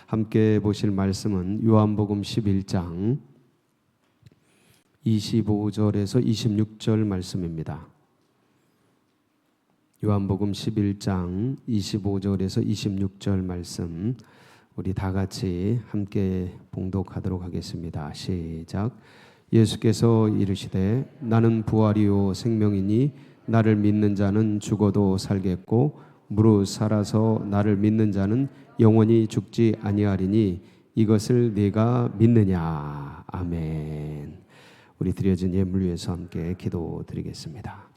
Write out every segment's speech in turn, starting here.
함께 보실 말씀은 요한복음 11장 25절에서 26절 말씀입니다. 요한복음 11장 25절에서 26절 말씀 우리 다 같이 함께 봉독하도록 하겠습니다. 시작. 예수께서 이르시되 나는 부활이요 생명이니 나를 믿는 자는 죽어도 살겠고 무릇 살아서 나를 믿는 자는 영원히 죽지 아니하리니 이것을 네가 믿느냐. 아멘. 우리 드려진 예물 위해서 함께 기도드리겠습니다.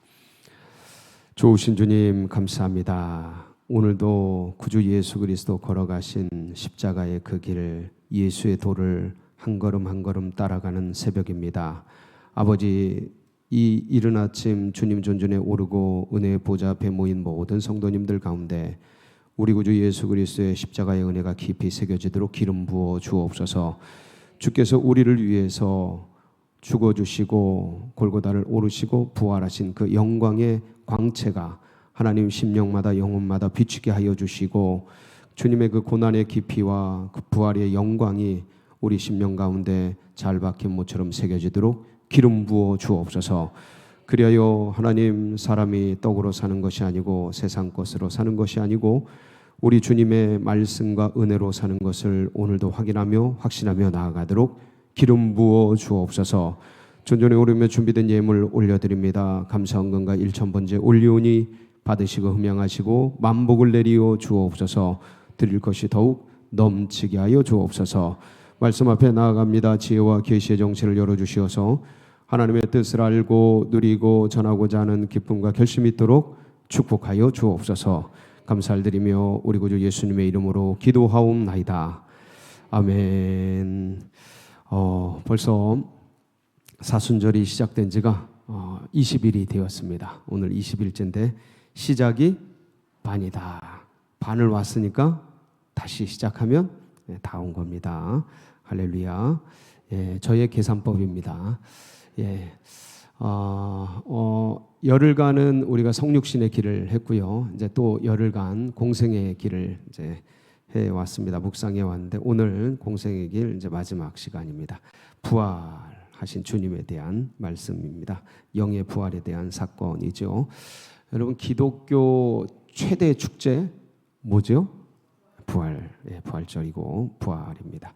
좋으신 주님 감사합니다. 오늘도 구주 예수 그리스도 걸어가신 십자가의 그 길, 예수의 도를 한 걸음 한 걸음 따라가는 새벽입니다. 아버지, 이 이른 아침 주님 존전에 오르고 은혜의 보좌 앞에 모인 모든 성도님들 가운데 우리 구주 예수 그리스도의 십자가의 은혜가 깊이 새겨지도록 기름 부어 주옵소서. 주께서 우리를 위해서 죽어주시고 골고다를 오르시고 부활하신 그 영광의 광채가 하나님 심령마다 영혼마다 비추게 하여 주시고 주님의 그 고난의 깊이와 그 부활의 영광이 우리 심령 가운데 잘 박힌 모처럼 새겨지도록 기름 부어 주옵소서. 그리하여 하나님 사람이 떡으로 사는 것이 아니고 세상 것으로 사는 것이 아니고 우리 주님의 말씀과 은혜로 사는 것을 오늘도 확인하며 확신하며 나아가도록 기름 부어 주옵소서. 존전에 오르며 준비된 예물 올려드립니다. 감사 헌금과 일천번제 올리오니 받으시고 흠양하시고 만복을 내리어 주옵소서. 드릴 것이 더욱 넘치게 하여 주옵소서. 말씀 앞에 나아갑니다. 지혜와 계시의 정체를 열어주시어서 하나님의 뜻을 알고 누리고 전하고자 하는 기쁨과 결심이 있도록 축복하여 주옵소서. 감사를 드리며 우리 구주 예수님의 이름으로 기도하옵나이다. 아멘. 벌써 사순절이 시작된 지가 20일이 되었습니다. 오늘 20일째인데 시작이 반이다. 반을 왔으니까 다시 시작하면 다 온 겁니다. 할렐루야. 예, 저의 계산법입니다. 예, 열흘간은 우리가 성육신의 길을 했고요. 이제 또 열흘간 공생의 길을 이제 해 왔습니다. 묵상해 왔는데 오늘 공생의 길 이제 마지막 시간입니다. 부활하신 주님에 대한 말씀입니다. 영의 부활에 대한 사건이죠. 여러분, 기독교 최대 축제 뭐죠? 부활, 예, 부활절이고 부활입니다.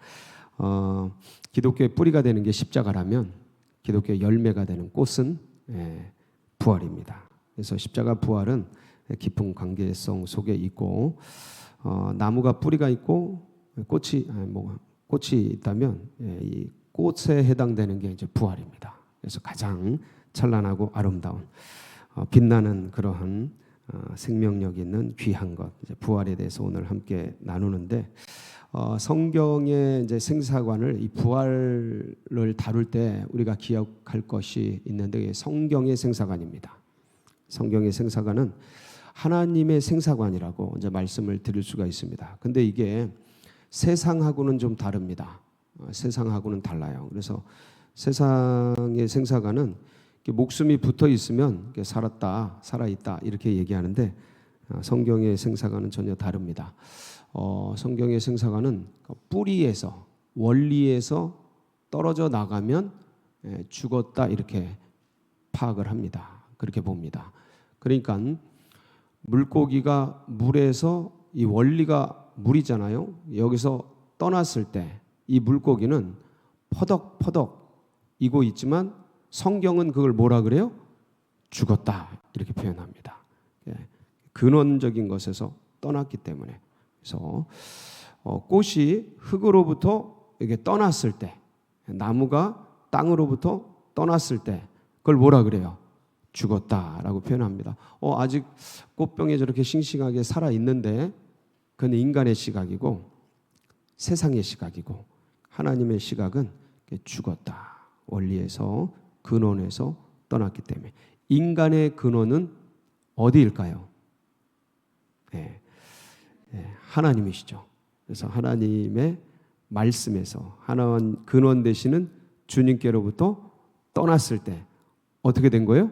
기독교의 뿌리가 되는 게 십자가라면 기독교의 열매가 되는 꽃은 부활입니다. 그래서 십자가 부활은 깊은 관계성 속에 있고 나무가 뿌리가 있고 꽃이 있다면 이 꽃에 해당되는 게 이제 부활입니다. 그래서 가장 찬란하고 아름다운 빛나는 그러한 생명력 있는 귀한 것, 이제 부활에 대해서 오늘 함께 나누는데 성경의 이제 생사관을 이 부활을 다룰 때 우리가 기억할 것이 있는데 성경의 생사관입니다. 성경의 생사관은 하나님의 생사관이라고 이제 말씀을 드릴 수가 있습니다. 근데 이게 세상하고는 좀 다릅니다. 세상하고는 달라요. 그래서 세상의 생사관은 목숨이 붙어 있으면 살았다, 살아있다 이렇게 얘기하는데 성경의 생사관은 전혀 다릅니다. 성경의 생사관은 뿌리에서 원리에서 떨어져 나가면 죽었다 이렇게 파악을 합니다. 그렇게 봅니다. 그러니까 물고기가 물에서 이 원리가 물이잖아요. 여기서 떠났을 때 이 물고기는 퍼덕퍼덕 이고 있지만 성경은 그걸 뭐라 그래요? 죽었다 이렇게 표현합니다. 근원적인 것에서 떠났기 때문에. 그래서 꽃이 흙으로부터 이게 떠났을 때, 나무가 땅으로부터 떠났을 때 그걸 뭐라 그래요? 죽었다라고 표현합니다. 아직 꽃병에 저렇게 싱싱하게 살아 있는데 그건 인간의 시각이고 세상의 시각이고 하나님의 시각은 죽었다. 원리에서 근원에서 떠났기 때문에 인간의 근원은 어디일까요? 하나님이시죠. 그래서 하나님의 말씀에서 하나님 근원 되시는 주님께로부터 떠났을 때 어떻게 된 거예요?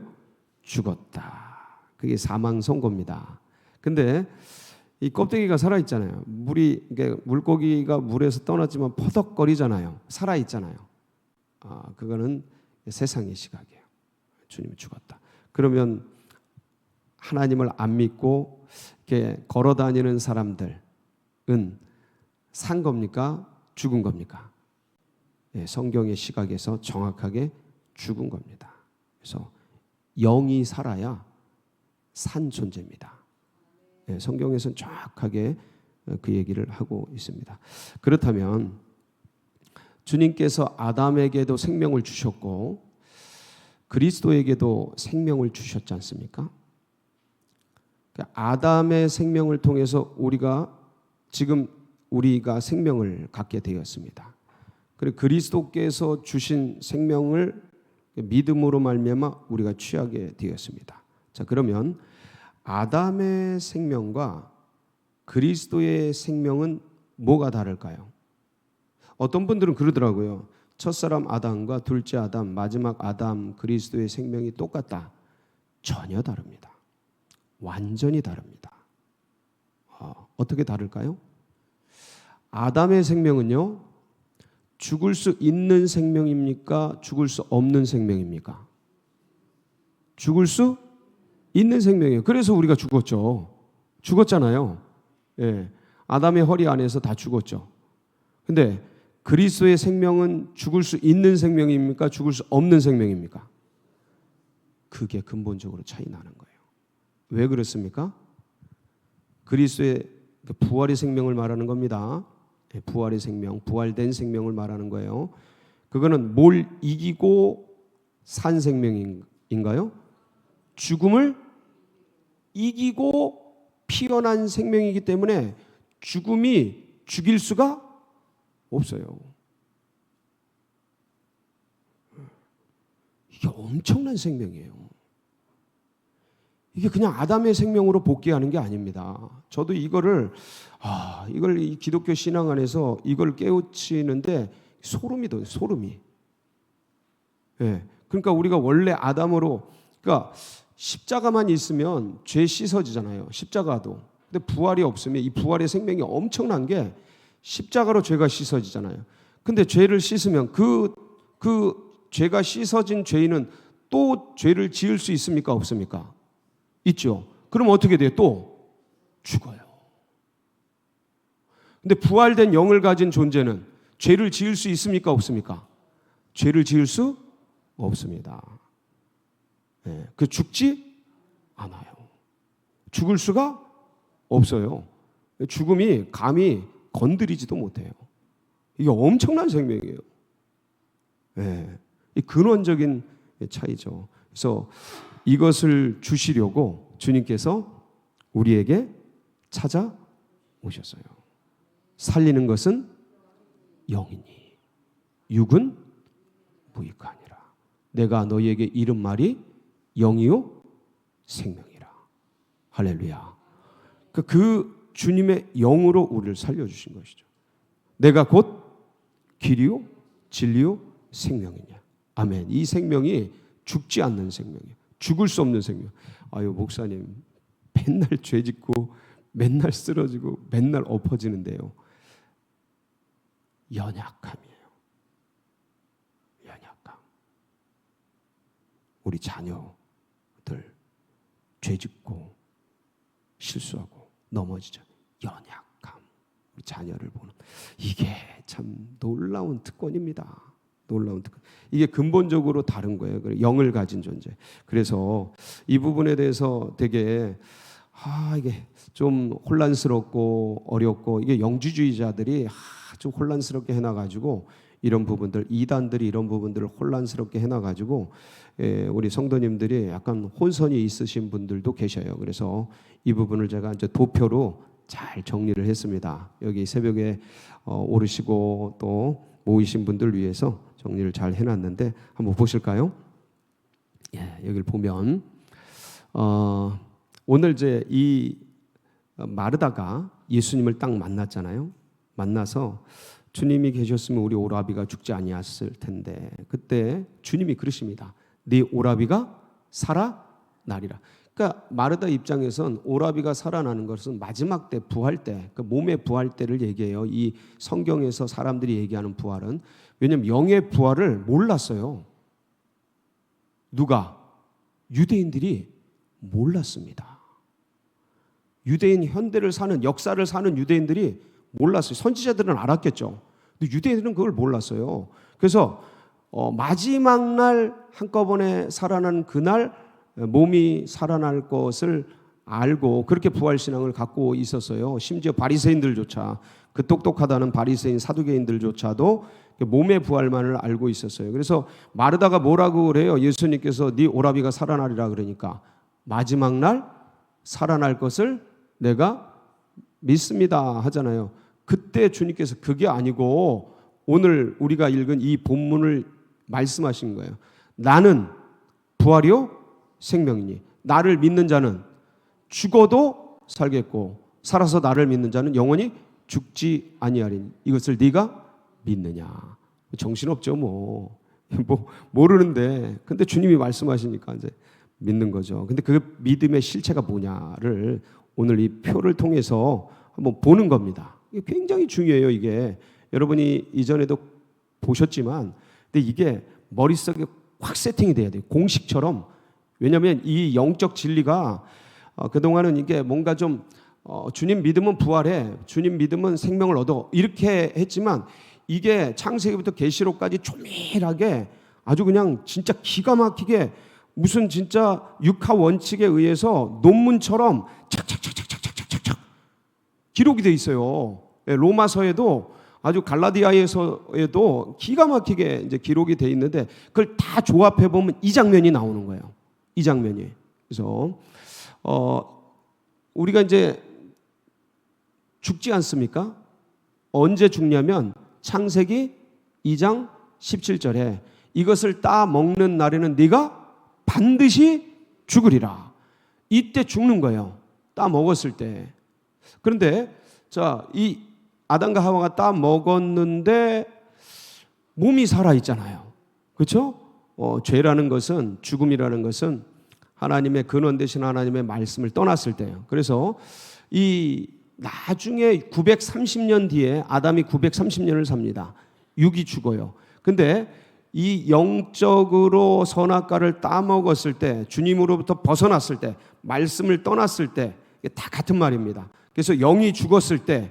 죽었다. 그게 사망 선고입니다. 근데 이 껍데기가 살아 있잖아요. 물고기가 물에서 떠났지만 퍼덕거리잖아요. 살아 있잖아요. 그거는 세상의 시각이에요. 주님이 죽었다. 그러면 하나님을 안 믿고 이렇게 걸어 다니는 사람들은 산 겁니까? 죽은 겁니까? 성경의 시각에서 정확하게 죽은 겁니다. 그래서 영이 살아야 산 존재입니다. 성경에서는 정확하게 그 얘기를 하고 있습니다. 그렇다면 주님께서 아담에게도 생명을 주셨고 그리스도에게도 생명을 주셨지 않습니까? 아담의 생명을 통해서 우리가 생명을 갖게 되었습니다. 그리고 그리스도께서 주신 생명을 믿음으로 말미암아 우리가 취하게 되었습니다. 자, 그러면 아담의 생명과 그리스도의 생명은 뭐가 다를까요? 어떤 분들은 그러더라고요. 첫사람 아담과 둘째 아담, 마지막 아담, 그리스도의 생명이 똑같다. 전혀 다릅니다. 완전히 다릅니다. 어떻게 다를까요? 아담의 생명은요, 죽을 수 있는 생명입니까? 죽을 수 없는 생명입니까? 죽을 수 있는 생명이에요. 그래서 우리가 죽었잖아요. 예, 아담의 허리 안에서 다 죽었죠. 근데 그리스도의 생명은 죽을 수 있는 생명입니까? 죽을 수 없는 생명입니까? 그게 근본적으로 차이 나는 거예요. 왜 그렇습니까? 그리스도의 부활의 생명을 말하는 겁니다. 부활의 생명, 부활된 생명을 말하는 거예요. 그거는 뭘 이기고 산 생명인가요? 죽음을 이기고 피어난 생명이기 때문에 죽음이 죽일 수가 없어요. 이게 엄청난 생명이에요. 이게 그냥 아담의 생명으로 복귀하는 게 아닙니다. 저도 이걸 이 기독교 신앙 안에서 이걸 깨우치는데 소름이 돋아요. 소름이. 예. 그러니까 우리가 원래 아담으로, 그러니까 십자가만 있으면 죄 씻어지잖아요. 십자가도. 근데 부활이 없으면 이 부활의 생명이 엄청난 게 십자가로 죄가 씻어지잖아요. 근데 죄를 씻으면 그 죄가 씻어진 죄인은 또 죄를 지을 수 있습니까? 없습니까? 있죠. 그럼 어떻게 돼요? 또 죽어요. 근데 부활된 영을 가진 존재는 죄를 지을 수 있습니까? 없습니까? 죄를 지을 수 없습니다. 네, 그 죽지 않아요. 죽을 수가 없어요. 죽음이 감히 건드리지도 못해요. 이게 엄청난 생명이에요. 네, 이 근원적인 차이죠. 그래서 이것을 주시려고 주님께서 우리에게 찾아오셨어요. 살리는 것은 영이니 육은 무익하니라. 내가 너희에게 이른 말이 영이요 생명이라. 할렐루야. 그 주님의 영으로 우리를 살려주신 것이죠. 내가 곧 길이요 진리요 생명이냐. 아멘. 이 생명이 죽지 않는 생명이에요. 죽을 수 없는 생명. 아유, 목사님 맨날 죄 짓고 맨날 쓰러지고 맨날 엎어지는데요. 연약함이에요. 연약함. 우리 자녀들 죄 짓고 실수하고 넘어지죠. 연약함. 우리 자녀를 보는 이게 참 놀라운 특권입니다. 놀라운 특권. 이게 근본적으로 다른 거예요. 영을 가진 존재. 그래서 이 부분에 대해서 되게 이게 좀 혼란스럽고 어렵고, 이게 영주주의자들이 좀 혼란스럽게 해놔가지고 이런 부분들, 이단들이 이런 부분들을 혼란스럽게 해놔가지고 우리 성도님들이 약간 혼선이 있으신 분들도 계셔요. 그래서 이 부분을 제가 이제 도표로 잘 정리를 했습니다. 여기 새벽에 오르시고 또 모이신 분들 위해서 정리를 잘 해놨는데 한번 보실까요? 예, 여기를 보면 오늘 이제 이 마르다가 예수님을 딱 만났잖아요. 만나서 주님이 계셨으면 우리 오라비가 죽지 아니었을 텐데, 그때 주님이 그러십니다. 네 오라비가 살아나리라. 그러니까 마르다 입장에선 오라비가 살아나는 것은 마지막 때 부활 때, 그 몸의 부활 때를 얘기해요. 이 성경에서 사람들이 얘기하는 부활은. 왜냐하면 영의 부활을 몰랐어요. 누가? 유대인들이 몰랐습니다. 유대인 현대를 사는, 역사를 사는 유대인들이 몰랐어요. 선지자들은 알았겠죠. 근데 유대인들은 그걸 몰랐어요. 그래서 마지막 날 한꺼번에 살아난 그날 몸이 살아날 것을 알고 그렇게 부활신앙을 갖고 있었어요. 심지어 바리새인들조차, 그 똑똑하다는 바리새인 사두개인들조차도 몸의 부활만을 알고 있었어요. 그래서 마르다가 뭐라고 그래요? 예수님께서 네 오라비가 살아나리라 그러니까 마지막 날 살아날 것을 내가 믿습니다 하잖아요. 그때 주님께서 그게 아니고 오늘 우리가 읽은 이 본문을 말씀하신 거예요. 나는 부활이요 생명이니 나를 믿는 자는 죽어도 살겠고 살아서 나를 믿는 자는 영원히 죽지 아니하리니 이것을 네가 믿느냐. 정신없죠 뭐 모르는데 근데 주님이 말씀하시니까 이제 믿는 거죠. 근데 그 믿음의 실체가 뭐냐를 오늘 이 표를 통해서 한번 보는 겁니다. 이게 굉장히 중요해요. 이게 여러분이 이전에도 보셨지만 근데 이게 머릿속에 확 세팅이 돼야 돼요. 공식처럼. 왜냐하면 이 영적 진리가 그동안은 이게 뭔가 좀 주님 믿으면 부활해, 주님 믿으면 생명을 얻어 이렇게 했지만 이게 창세기부터 계시록까지 조밀하게 아주 그냥 진짜 기가 막히게 무슨 진짜 육하 원칙에 의해서 논문처럼 착착착착착착착착 기록이 돼 있어요. 로마서에도 아주 갈라디아에서에도 기가 막히게 이제 기록이 돼 있는데 그걸 다 조합해 보면 이 장면이 나오는 거예요. 이 장면이. 그래서 우리가 이제 죽지 않습니까? 언제 죽냐면 창세기 2장 17절에 이것을 따 먹는 날에는 네가 반드시 죽으리라. 이때 죽는 거예요. 따 먹었을 때. 그런데 자, 이 아담과 하와가 따 먹었는데 몸이 살아 있잖아요. 그렇죠? 죄라는 것은 죽음이라는 것은 하나님의 근원 되신 하나님의 말씀을 떠났을 때예요. 그래서 이 나중에 930년 뒤에 아담이 930년을 삽니다. 육이 죽어요. 근데 이 영적으로 선악과를 따먹었을 때 주님으로부터 벗어났을 때 말씀을 떠났을 때 다 같은 말입니다. 그래서 영이 죽었을 때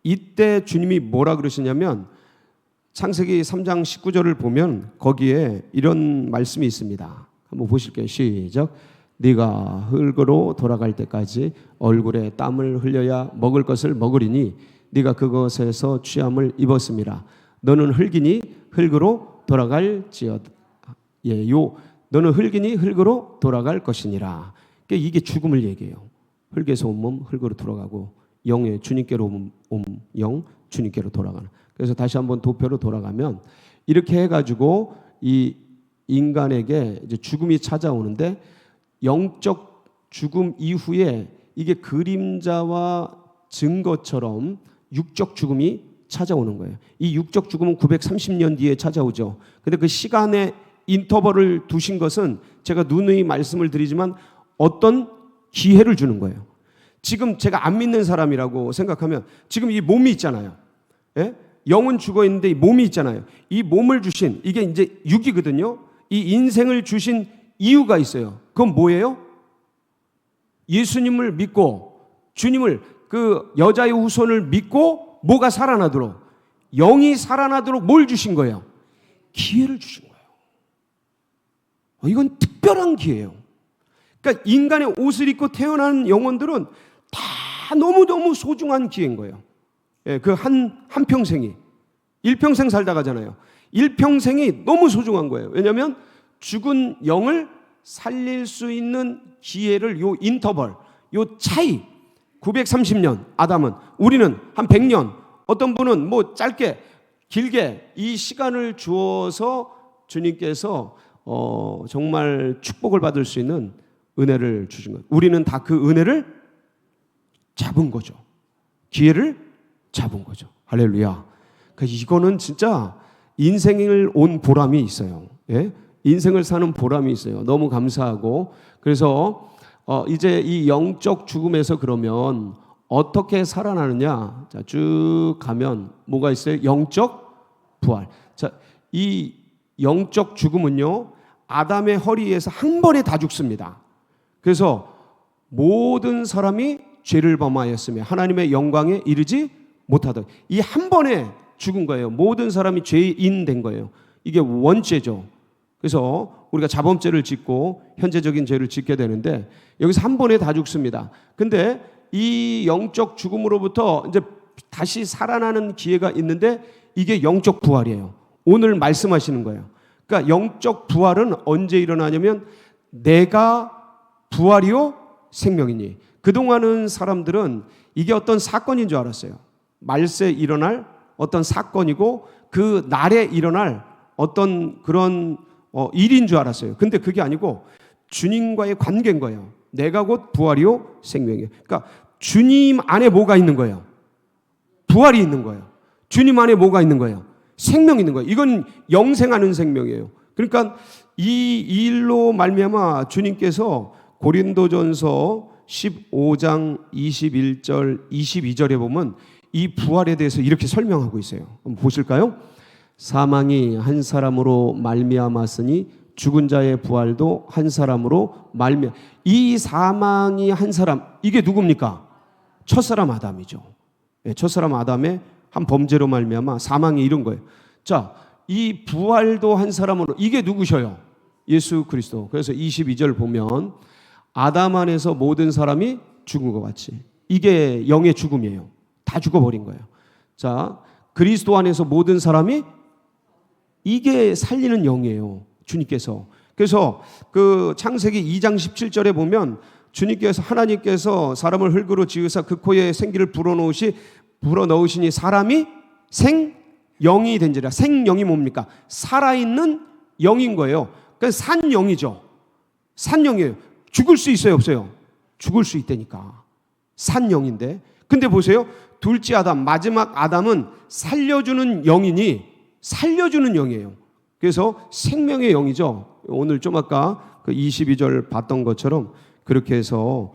이때 주님이 뭐라 그러시냐면 창세기 3장 19절을 보면 거기에 이런 말씀이 있습니다. 한번 보실게요. 시작. 네가 흙으로 돌아갈 때까지 얼굴에 땀을 흘려야 먹을 것을 먹으리니 네가 그것에서 취함을 입었음이라. 너는 흙이니 흙으로 돌아갈지어다. 너는 흙이니 흙으로 돌아갈 것이니라. 그러니까 이게 죽음을 얘기해요. 흙에서 온 몸 흙으로 돌아가고 영의 주님께로 온 영 주님께로 돌아가는. 그래서 다시 한번 도표로 돌아가면 이렇게 해가지고 이 인간에게 이제 죽음이 찾아오는데 영적 죽음 이후에 이게 그림자와 증거처럼 육적 죽음이 찾아오는 거예요. 이 육적 죽음은 930년 뒤에 찾아오죠. 근데 그 시간의 인터벌을 두신 것은 제가 누누이 말씀을 드리지만 어떤 기회를 주는 거예요. 지금 제가 안 믿는 사람이라고 생각하면 지금 이 몸이 있잖아요. 예? 영은 죽어 있는데 이 몸이 있잖아요. 이 몸을 주신 이게 이제 육이거든요. 이 인생을 주신 이유가 있어요. 그건 뭐예요? 예수님을 믿고 주님을 그 여자의 후손을 믿고 뭐가 살아나도록 영이 살아나도록 뭘 주신 거예요? 기회를 주신 거예요. 이건 특별한 기회예요. 그러니까 인간의 옷을 입고 태어난 영혼들은 다 너무너무 소중한 기회인 거예요. 그 한 평생이 일평생 살다 가잖아요. 일평생이 너무 소중한 거예요. 왜냐하면 죽은 영을 살릴 수 있는 기회를 요 인터벌, 요 차이 930년 아담은 우리는 한 100년 어떤 분은 뭐 짧게 길게 이 시간을 주어서 주님께서 정말 축복을 받을 수 있는 은혜를 주신 거예요. 우리는 다 그 은혜를 잡은 거죠. 기회를 잡은 거죠. 할렐루야. 이거는 진짜 인생을 온 보람이 있어요. 예? 인생을 사는 보람이 있어요. 너무 감사하고 그래서 이제 이 영적 죽음에서 그러면 어떻게 살아나느냐? 자, 쭉 가면 뭐가 있어요? 영적 부활. 자, 이 영적 죽음은요, 아담의 허리에서 한 번에 다 죽습니다. 그래서 모든 사람이 죄를 범하였으며 하나님의 영광에 이르지 못하다. 이 한 번에 죽은 거예요. 모든 사람이 죄인 된 거예요. 이게 원죄죠. 그래서 우리가 자범죄를 짓고 현재적인 죄를 짓게 되는데 여기서 한 번에 다 죽습니다. 근데 이 영적 죽음으로부터 이제 다시 살아나는 기회가 있는데 이게 영적 부활이에요. 오늘 말씀하시는 거예요. 그러니까 영적 부활은 언제 일어나냐면 내가 부활이요 생명이니. 그동안은 사람들은 이게 어떤 사건인 줄 알았어요. 말세 일어날 어떤 사건이고 그 날에 일어날 어떤 그런 일인 줄 알았어요. 근데 그게 아니고 주님과의 관계인 거예요. 내가 곧 부활이요 생명이에요. 그러니까 주님 안에 뭐가 있는 거예요? 부활이 있는 거예요. 주님 안에 뭐가 있는 거예요? 생명이 있는 거예요. 이건 영생하는 생명이에요. 그러니까 이 일로 말미암아 주님께서 고린도전서 15장 21절 22절에 보면 이 부활에 대해서 이렇게 설명하고 있어요. 한번 보실까요? 사망이 한 사람으로 말미암았으니 죽은 자의 부활도 한 사람으로 말미암아. 이 사망이 한 사람, 이게 누굽니까? 첫사람 아담이죠. 첫사람 아담의 한 범죄로 말미암아 사망이 이런 거예요. 자, 이 부활도 한 사람으로, 이게 누구셔요? 예수 그리스도. 그래서 22절 보면 아담 안에서 모든 사람이 죽은 것 같이, 이게 영의 죽음이에요. 다 죽어버린 거예요. 자, 그리스도 안에서 모든 사람이, 이게 살리는 영이에요. 주님께서. 그래서 그 창세기 2장 17절에 보면 주님께서, 하나님께서 사람을 흙으로 지으사 그 코에 생기를 불어넣으시니 사람이 생영이 된지라. 생영이 뭡니까? 살아있는 영인 거예요. 그러니까 산영이죠. 산영이에요. 죽을 수 있어요, 없어요? 죽을 수 있다니까. 산영인데. 근데 보세요. 둘째 아담, 마지막 아담은 살려주는 영이니 살려주는 영이에요. 그래서 생명의 영이죠. 오늘 좀 아까 그 22절 봤던 것처럼 그렇게 해서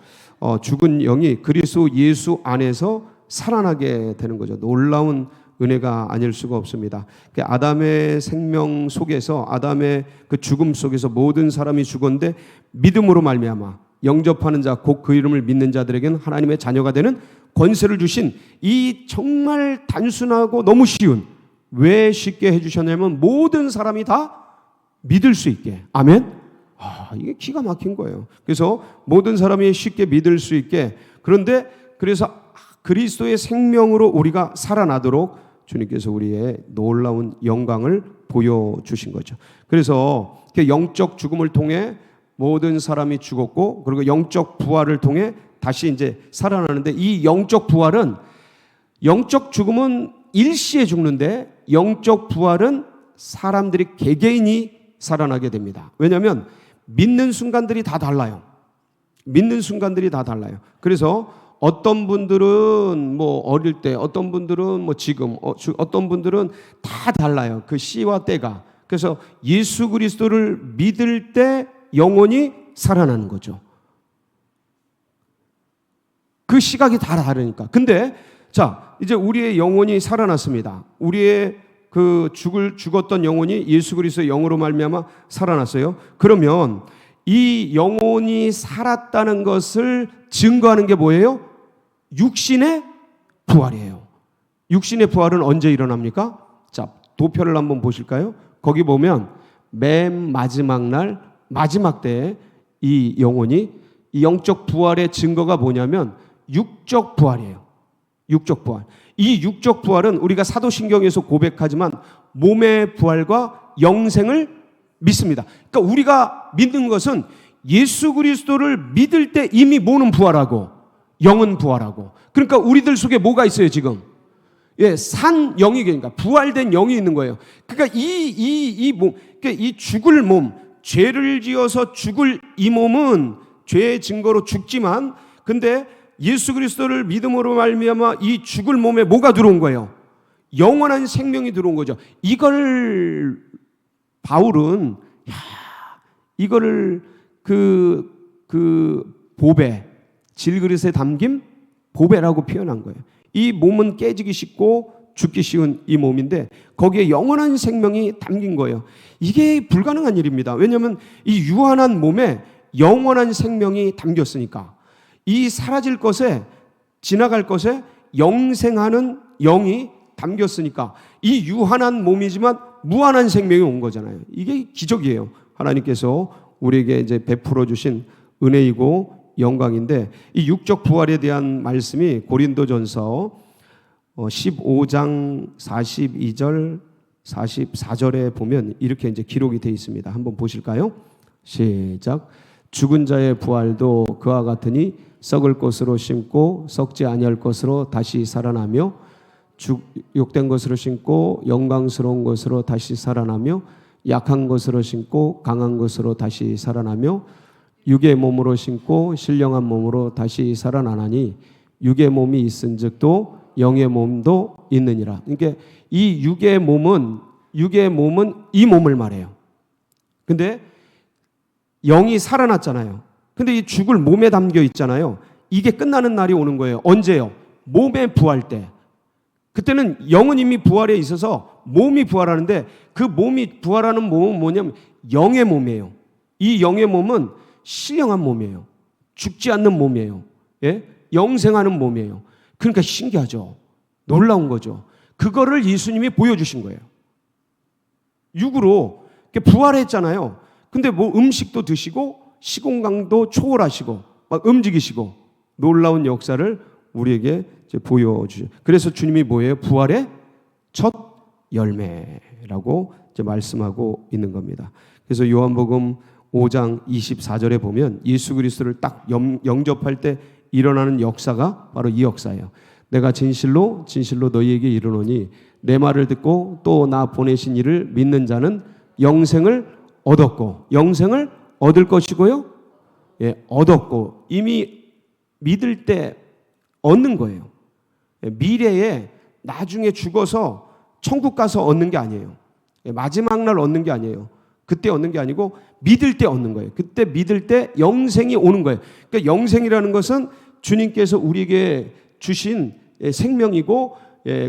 죽은 영이 그리스도 예수 안에서 살아나게 되는 거죠. 놀라운 은혜가 아닐 수가 없습니다. 아담의 생명 속에서, 아담의 그 죽음 속에서 모든 사람이 죽었는데 믿음으로 말미암아 영접하는 자, 곧 그 이름을 믿는 자들에게는 하나님의 자녀가 되는 권세를 주신, 이 정말 단순하고 너무 쉬운, 왜 쉽게 해주셨냐면 모든 사람이 다 믿을 수 있게. 아멘? 이게 기가 막힌 거예요. 그래서 모든 사람이 쉽게 믿을 수 있게. 그런데 그래서 그리스도의 생명으로 우리가 살아나도록 주님께서 우리의 놀라운 영광을 보여주신 거죠. 그래서 영적 죽음을 통해 모든 사람이 죽었고, 그리고 영적 부활을 통해 다시 이제 살아나는데, 이 영적 부활은, 영적 죽음은 일시에 죽는데 영적 부활은 사람들이 개개인이 살아나게 됩니다. 왜냐하면 믿는 순간들이 다 달라요. 믿는 순간들이 다 달라요. 그래서 어떤 분들은 뭐 어릴 때, 어떤 분들은 뭐 지금, 어떤 분들은 다 달라요. 그 시와 때가. 그래서 예수 그리스도를 믿을 때 영혼이 살아나는 거죠. 그 시각이 다 다르니까. 근데 자, 이제 우리의 영혼이 살아났습니다. 우리의 그 죽었던 영혼이 예수 그리스도의 영으로 말미암아 살아났어요. 그러면 이 영혼이 살았다는 것을 증거하는 게 뭐예요? 육신의 부활이에요. 육신의 부활은 언제 일어납니까? 자, 도표를 한번 보실까요? 거기 보면 맨 마지막 날, 마지막 때에 이 영혼이, 이 영적 부활의 증거가 뭐냐면 육적 부활이에요. 육적 부활. 이 육적 부활은 우리가 사도신경에서 고백하지만 몸의 부활과 영생을 믿습니다. 그러니까 우리가 믿는 것은 예수 그리스도를 믿을 때 이미 몸은 부활하고 영은 부활하고. 그러니까 우리들 속에 뭐가 있어요 지금? 예, 산 영이, 그러니까 부활된 영이 있는 거예요. 그러니까 이 몸, 그러니까 이 죽을 몸, 죄를 지어서 죽을 이 몸은 죄의 증거로 죽지만, 근데 예수 그리스도를 믿음으로 말미암아 이 죽을 몸에 뭐가 들어온 거예요? 영원한 생명이 들어온 거죠. 이걸 바울은 이거를 보배, 질그릇에 담긴 보배라고 표현한 거예요. 이 몸은 깨지기 쉽고 죽기 쉬운 이 몸인데 거기에 영원한 생명이 담긴 거예요. 이게 불가능한 일입니다. 왜냐하면 이 유한한 몸에 영원한 생명이 담겼으니까. 이 사라질 것에, 지나갈 것에 영생하는 영이 담겼으니까 이 유한한 몸이지만 무한한 생명이 온 거잖아요. 이게 기적이에요. 하나님께서 우리에게 이제 베풀어 주신 은혜이고 영광인데, 이 육적 부활에 대한 말씀이 고린도전서 15장 42절 44절에 보면 이렇게 이제 기록이 되어 있습니다. 한번 보실까요? 시작. 죽은 자의 부활도 그와 같으니 썩을 것으로 심고 썩지 아니할 것으로 다시 살아나며, 욕된 것으로 심고 영광스러운 것으로 다시 살아나며, 약한 것으로 심고 강한 것으로 다시 살아나며, 육의 몸으로 심고 신령한 몸으로 다시 살아나나니 육의 몸이 있은즉 또 영의 몸도 있느니라. 그러니까 이 육의 몸은 이 몸을 말해요. 근데 영이 살아났잖아요. 근데 이 죽을 몸에 담겨 있잖아요. 이게 끝나는 날이 오는 거예요. 언제요? 몸에 부활 때. 그때는 영은 이미 부활에 있어서 몸이 부활하는데, 그 몸이 부활하는 몸은 뭐냐면 영의 몸이에요. 이 영의 몸은 신령한 몸이에요. 죽지 않는 몸이에요. 예? 영생하는 몸이에요. 그러니까 신기하죠. 놀라운 거죠. 그거를 예수님이 보여주신 거예요. 육으로 부활했잖아요. 근데 뭐 음식도 드시고 시공간도 초월하시고 막 움직이시고 놀라운 역사를 우리에게 이제 보여주죠. 그래서 주님이 뭐예요? 부활의 첫 열매라고 이제 말씀하고 있는 겁니다. 그래서 요한복음 5장 24절에 보면 예수 그리스도를 딱 영접할 때 일어나는 역사가 바로 이 역사예요. 내가 진실로 너희에게 이르노니 내 말을 듣고 또 나 보내신 이를 믿는 자는 영생을 얻었고, 영생을 얻을 것이고요. 예, 얻었고, 이미 믿을 때 얻는 거예요. 미래에 나중에 죽어서 천국 가서 얻는 게 아니에요. 마지막 날 얻는 게 아니에요. 그때 얻는 게 아니고 믿을 때 얻는 거예요. 그때 믿을 때 영생이 오는 거예요. 그러니까 영생이라는 것은 주님께서 우리에게 주신 생명이고,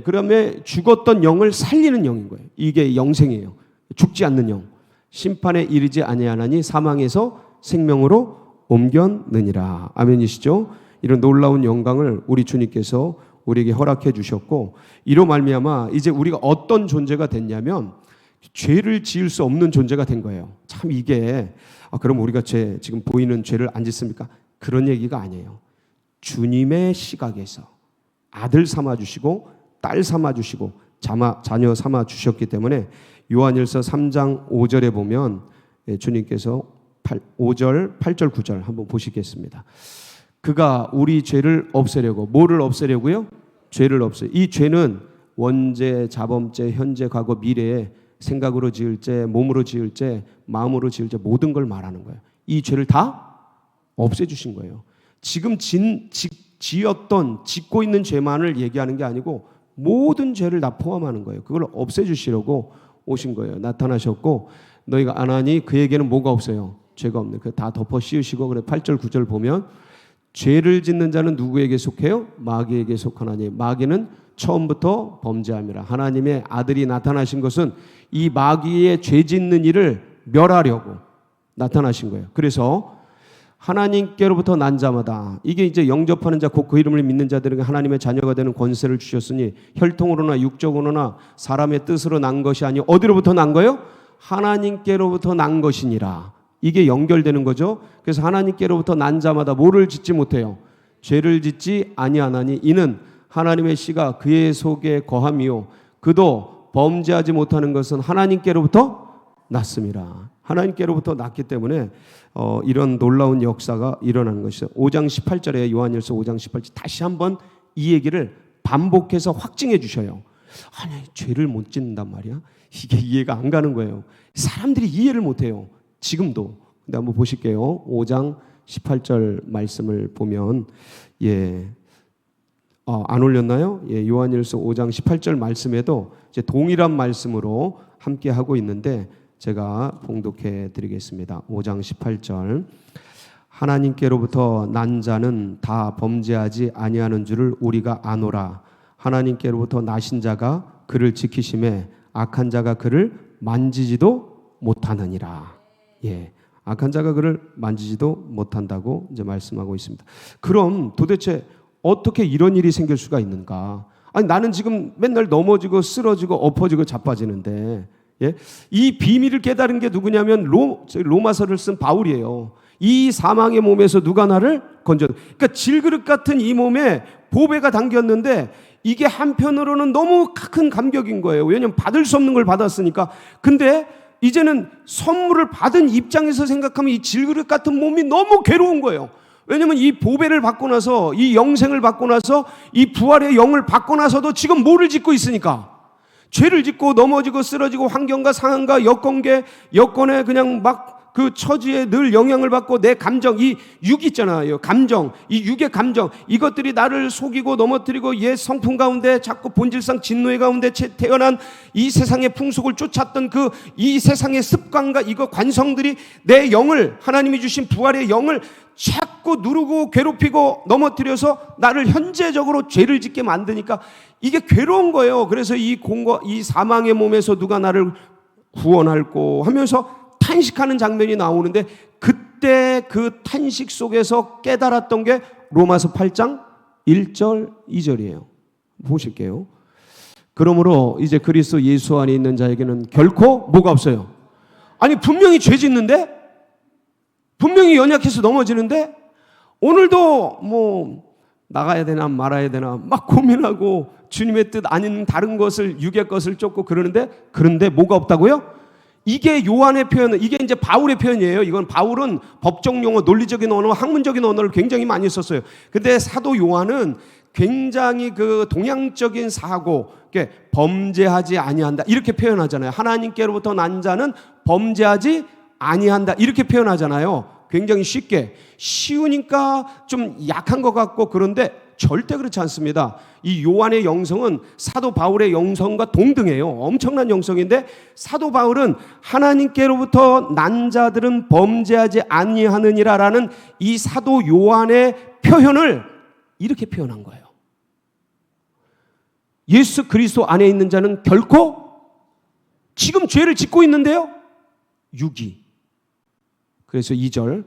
그다음에 죽었던 영을 살리는 영인 거예요. 이게 영생이에요. 죽지 않는 영. 심판에 이르지 아니하나니 사망에서 생명으로 옮겼느니라. 아멘이시죠? 이런 놀라운 영광을 우리 주님께서 우리에게 허락해 주셨고, 이로 말미암아 이제 우리가 어떤 존재가 됐냐면 죄를 지을 수 없는 존재가 된 거예요. 참 이게 그럼 우리가 지금 보이는 죄를 안 짓습니까? 그런 얘기가 아니에요. 주님의 시각에서 아들 삼아 주시고 딸 삼아 주시고 자녀 삼아 주셨기 때문에 요한일서 3장 5절에 보면 주님께서 5절, 8절, 9절 한번 보시겠습니다. 그가 우리 죄를 없애려고, 뭐를 없애려고요? 죄를 없애. 이 죄는 원죄, 자범죄, 현재, 과거, 미래에 생각으로 지을 죄, 몸으로 지을 죄, 마음으로 지을 죄, 모든 걸 말하는 거예요. 이 죄를 다 없애주신 거예요. 지금 짓고 있는 죄만을 얘기하는 게 아니고 모든 죄를 다 포함하는 거예요. 그걸 없애주시려고 오신 거예요. 나타나셨고, 너희가 안 하니 그에게는 뭐가 없어요? 죄가 없네. 그 다 덮어 씌우시고, 그래 8절 9절 보면 죄를 짓는 자는 누구에게 속해요? 마귀에게 속하나니 마귀는 처음부터 범죄함이라. 하나님의 아들이 나타나신 것은 이 마귀의 죄 짓는 일을 멸하려고 나타나신 거예요. 그래서 하나님께로부터 난 자마다, 이게 이제 영접하는 자 곧 그 이름을 믿는 자들에게 하나님의 자녀가 되는 권세를 주셨으니 혈통으로나 육적으로나 사람의 뜻으로 난 것이 아니요 어디로부터 난 거예요? 하나님께로부터 난 것이니라. 이게 연결되는 거죠. 그래서 하나님께로부터 난 자마다 뭐를 짓지 못해요? 죄를 짓지 아니하나니 이는 하나님의 씨가 그의 속에 거함이요 그도 범죄하지 못하는 것은 하나님께로부터 났습니다. 하나님께로부터 났기 때문에 이런 놀라운 역사가 일어나는 것이죠. 5장 18절에 요한일서 5장 18절 다시 한번 이 얘기를 반복해서 확증해 주셔요. 아니, 죄를 못 짓는단 말이야? 이게 이해가 안 가는 거예요. 사람들이 이해를 못 해요. 지금도. 근데 한번 보실게요. 5장 18절 말씀을 보면 안 올렸나요? 요한일서 5장 18절 말씀에도 이제 동일한 말씀으로 함께 하고 있는데 제가 봉독해 드리겠습니다. 5장 18절. 하나님께로부터 난 자는 다 범죄하지 아니하는 줄을 우리가 아노라. 하나님께로부터 나신 자가 그를 지키심에 악한 자가 그를 만지지도 못하느니라. 예, 악한 자가 그를 만지지도 못한다고 이제 말씀하고 있습니다. 그럼 도대체 어떻게 이런 일이 생길 수가 있는가? 아니, 나는 지금 맨날 넘어지고 쓰러지고 엎어지고 자빠지는데, 예? 이 비밀을 깨달은 게 누구냐면 로마서를 쓴 바울이에요. 이 사망의 몸에서 누가 나를 건져? 그러니까 질그릇 같은 이 몸에 보배가 담겼는데 이게 한편으로는 너무 큰 감격인 거예요. 왜냐하면 받을 수 없는 걸 받았으니까. 근데 이제는 선물을 받은 입장에서 생각하면 이 질그릇 같은 몸이 너무 괴로운 거예요. 왜냐하면 이 보배를 받고 나서, 이 영생을 받고 나서, 이 부활의 영을 받고 나서도 지금 뭐를 짓고 있으니까, 죄를 짓고 넘어지고 쓰러지고 환경과 상황과 여건에 그냥 막 그 처지에 늘 영향을 받고 내 감정, 이 육 있잖아요. 감정, 이 육의 감정, 이것들이 나를 속이고 넘어뜨리고 옛 성품 가운데 자꾸 본질상 진노의 가운데 태어난 이 세상의 풍속을 쫓았던 그 이 세상의 습관과 이거 관성들이 내 영을, 하나님이 주신 부활의 영을 자꾸 누르고 괴롭히고 넘어뜨려서 나를 현재적으로 죄를 짓게 만드니까 이게 괴로운 거예요. 그래서 이 사망의 몸에서 누가 나를 구원할꼬 하면서 탄식하는 장면이 나오는데, 그때 그 탄식 속에서 깨달았던 게 로마서 8장 1절 2절이에요. 보실게요. 그러므로 이제 그리스도 예수 안에 있는 자에게는 결코 뭐가 없어요. 아니, 분명히 죄 짓는데, 분명히 연약해서 넘어지는데, 오늘도 뭐 나가야 되나 말아야 되나 막 고민하고 주님의 뜻 아닌 다른 것을, 육의 것을 쫓고 그런데 뭐가 없다고요? 이게 요한의 표현은, 이게 이제 바울의 표현이에요. 이건 바울은 법적 용어, 논리적인 언어, 학문적인 언어를 굉장히 많이 썼어요. 근데 사도 요한은 굉장히 그 동양적인 사고, 범죄하지 아니한다 이렇게 표현하잖아요. 하나님께로부터 난 자는 범죄하지 아니한다 이렇게 표현하잖아요. 굉장히 쉬우니까 좀 약한 것 같고, 그런데 절대 그렇지 않습니다. 이 요한의 영성은 사도 바울의 영성과 동등해요. 엄청난 영성인데, 사도 바울은 하나님께로부터 난 자들은 범죄하지 아니하느니라라는 이 사도 요한의 표현을 이렇게 표현한 거예요. 예수 그리스도 안에 있는 자는 결코, 지금 죄를 짓고 있는데요, 육이. 그래서 2절,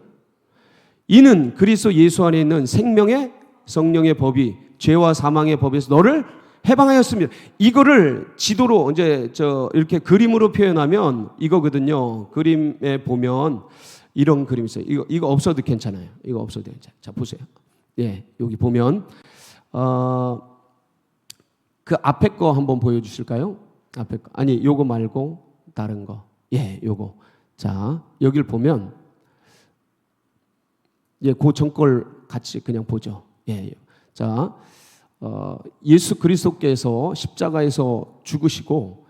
이는 그리스도 예수 안에 있는 생명의 성령의 법이 죄와 사망의 법에서 너를 해방하였습니다. 이거를 지도로 이제 이렇게 그림으로 표현하면 이거거든요. 그림에 보면 이런 그림이 있어요. 이거 없어도 괜찮아요. 이거 없어도 괜찮아요. 자, 보세요. 예, 여기 보면 그 앞에 거 한번 보여주실까요? 앞에 거. 아니, 요거 말고 다른 거. 예, 요거. 자, 여기를 보면 예, 그 전 걸 같이 그냥 보죠. 예, 자, 예수 그리스도께서 십자가에서 죽으시고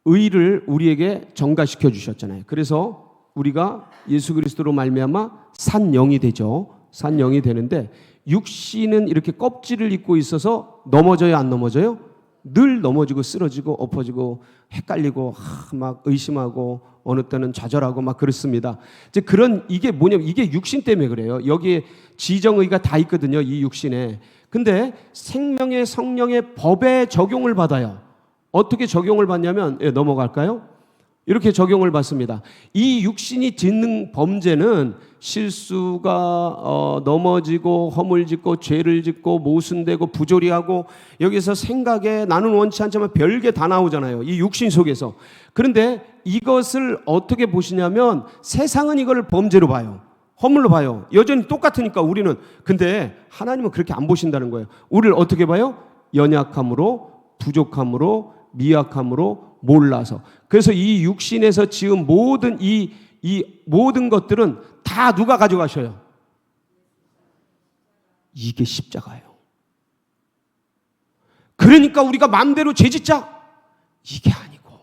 의를 우리에게 전가시켜 주셨잖아요. 그래서 우리가 예수 그리스도로 말미암아 산 영이 되죠. 산 영이 되는데, 육신은 이렇게 껍질을 입고 있어서 넘어져요, 안 넘어져요? 늘 넘어지고 쓰러지고 엎어지고 헷갈리고 막 의심하고 어느 때는 좌절하고 막 그렇습니다. 이제 이게 뭐냐면, 이게 육신 때문에 그래요. 여기에 지정의가 다 있거든요, 이 육신에. 근데 생명의 성령의 법에 적용을 받아요. 어떻게 적용을 받냐면, 예, 넘어갈까요? 이렇게 적용을 받습니다. 이 육신이 짓는 범죄는 실수가 넘어지고 허물 짓고 죄를 짓고 모순되고 부조리하고, 여기서 생각에 나는 원치 않지만 별게 다 나오잖아요, 이 육신 속에서. 그런데 이것을 어떻게 보시냐면, 세상은 이걸 범죄로 봐요. 허물로 봐요. 여전히 똑같으니까 우리는. 근데 하나님은 그렇게 안 보신다는 거예요. 우리를 어떻게 봐요? 연약함으로, 부족함으로, 미약함으로, 몰라서. 그래서 이 육신에서 지은 모든 이 모든 것들은 다 누가 가져가셔요? 이게 십자가예요. 그러니까 우리가 마음대로 죄짓자, 이게 아니고,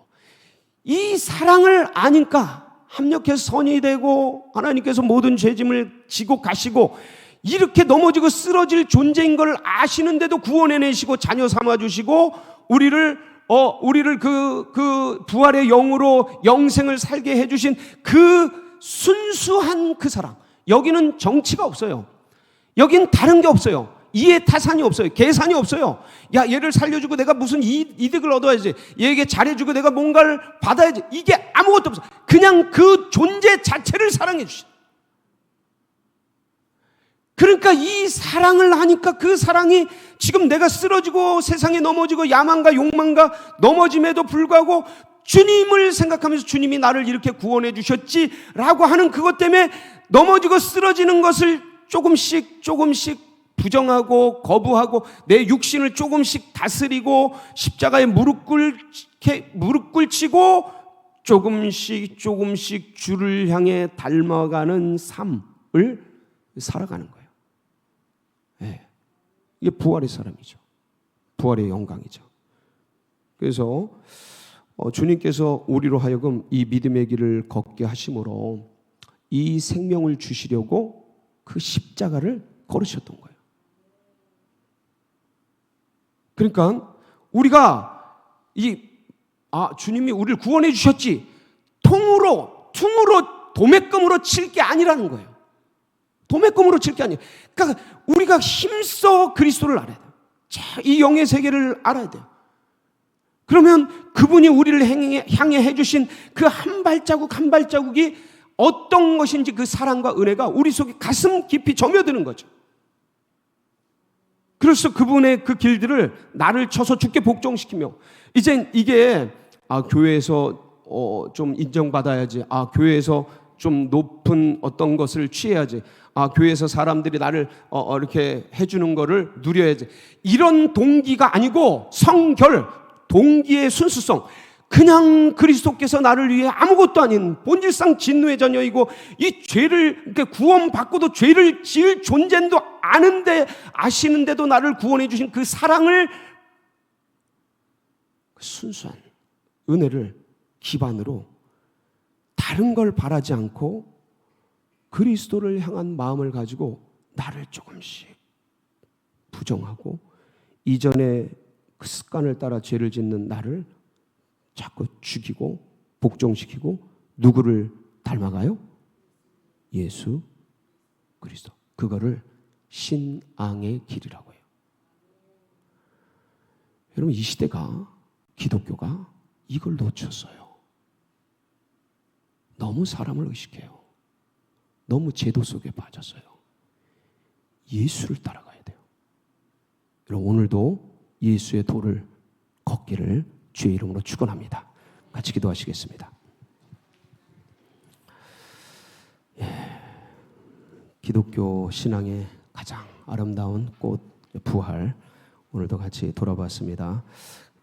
이 사랑을 아니까 합력해서 선이 되고 하나님께서 모든 죄짐을 지고 가시고 이렇게 넘어지고 쓰러질 존재인 걸 아시는데도 구원해내시고 자녀 삼아주시고 우리를 그 부활의 영으로 영생을 살게 해주신 그 순수한 그 사랑, 여기는 정치가 없어요. 여긴 다른 게 없어요. 이해 타산이 없어요. 계산이 없어요. 야, 얘를 살려주고 내가 무슨 이득을 얻어야지. 얘에게 잘해주고 내가 뭔가를 받아야지. 이게 아무것도 없어요. 그냥 그 존재 자체를 사랑해 주신. 그러니까 이 사랑을 하니까 그 사랑이 지금 내가 쓰러지고 세상에 넘어지고 야망과 욕망과 넘어짐에도 불구하고 주님을 생각하면서 주님이 나를 이렇게 구원해 주셨지라고 하는 그것 때문에 넘어지고 쓰러지는 것을 조금씩 부정하고 거부하고 내 육신을 조금씩 다스리고 십자가에 무릎 꿇치고 조금씩 주를 향해 닮아가는 삶을 살아가는 거예요. 네. 이게 부활의 사람이죠. 부활의 영광이죠. 그래서 주님께서 우리로 하여금 이 믿음의 길을 걷게 하심으로 이 생명을 주시려고 그 십자가를 걸으셨던 거예요. 그러니까 우리가 주님이 우리를 구원해 주셨지 퉁으로 도매금으로 칠 게 아니라는 거예요. 도매금으로 칠 게 아니에요. 그러니까 우리가 힘써 그리스도를 알아야 돼요. 이 영의 세계를 알아야 돼요. 그러면 그분이 우리를 향해 해주신 그 한 발자국 한 발자국이 어떤 것인지 그 사랑과 은혜가 우리 속에 가슴 깊이 점여드는 거죠. 그래서 그분의 그 길들을 나를 쳐서 주께 복종시키며 이제 이게 교회에서 좀 인정받아야지, 교회에서 좀 높은 어떤 것을 취해야지, 교회에서 사람들이 나를 이렇게 해주는 거를 누려야지, 이런 동기가 아니고 성결, 동기의 순수성, 그냥 그리스도께서 나를 위해 아무것도 아닌 본질상 진노의 자녀이고 이 죄를 구원받고도 죄를 지을 존재도 아시는데도 나를 구원해 주신 그 사랑을, 그 순수한 은혜를 기반으로 다른 걸 바라지 않고 그리스도를 향한 마음을 가지고 나를 조금씩 부정하고 이전에 그 습관을 따라 죄를 짓는 나를 자꾸 죽이고 복종시키고 누구를 닮아가요? 예수 그리스도. 그거를 신앙의 길이라고 해요. 여러분, 이 시대가, 기독교가 이걸 놓쳤어요. 너무 사람을 의식해요. 너무 제도 속에 빠졌어요. 예수를 따라가야 돼요. 여러분, 오늘도 예수의 도를 걷기를 주의 이름으로 축원합니다. 같이 기도하시겠습니다. 기독교 신앙의 가장 아름다운 꽃 부활, 오늘도 같이 돌아봤습니다.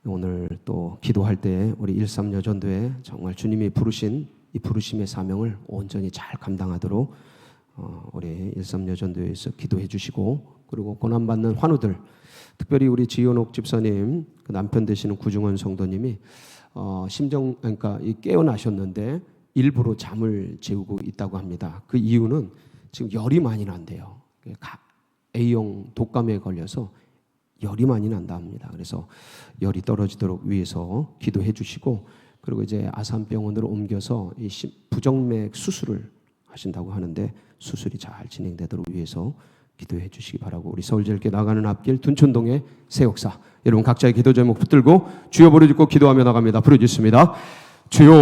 오늘 또 기도할 때 우리 13여전도에 정말 주님이 부르신 이 부르심의 사명을 온전히 잘 감당하도록 우리 13여전도에서 기도해 주시고, 그리고 고난받는 환우들, 특별히 우리 지현옥 집사님, 그 남편 되시는 구중원 성도님이 그러니까 깨어나셨는데 일부러 잠을 재우고 있다고 합니다. 그 이유는 지금 열이 많이 난대요. A형 독감에 걸려서 열이 많이 난다 합니다. 그래서 열이 떨어지도록 위해서 기도해 주시고, 그리고 이제 아산병원으로 옮겨서 이 부정맥 수술을 하신다고 하는데 수술이 잘 진행되도록 위해서 기도해 주시기 바라고, 우리 서울제일교회 나가는 앞길 둔촌동의 새역사, 여러분 각자의 기도 제목 붙들고 주여 부르짖고 기도하며 나갑니다. 부르짖습니다. 주여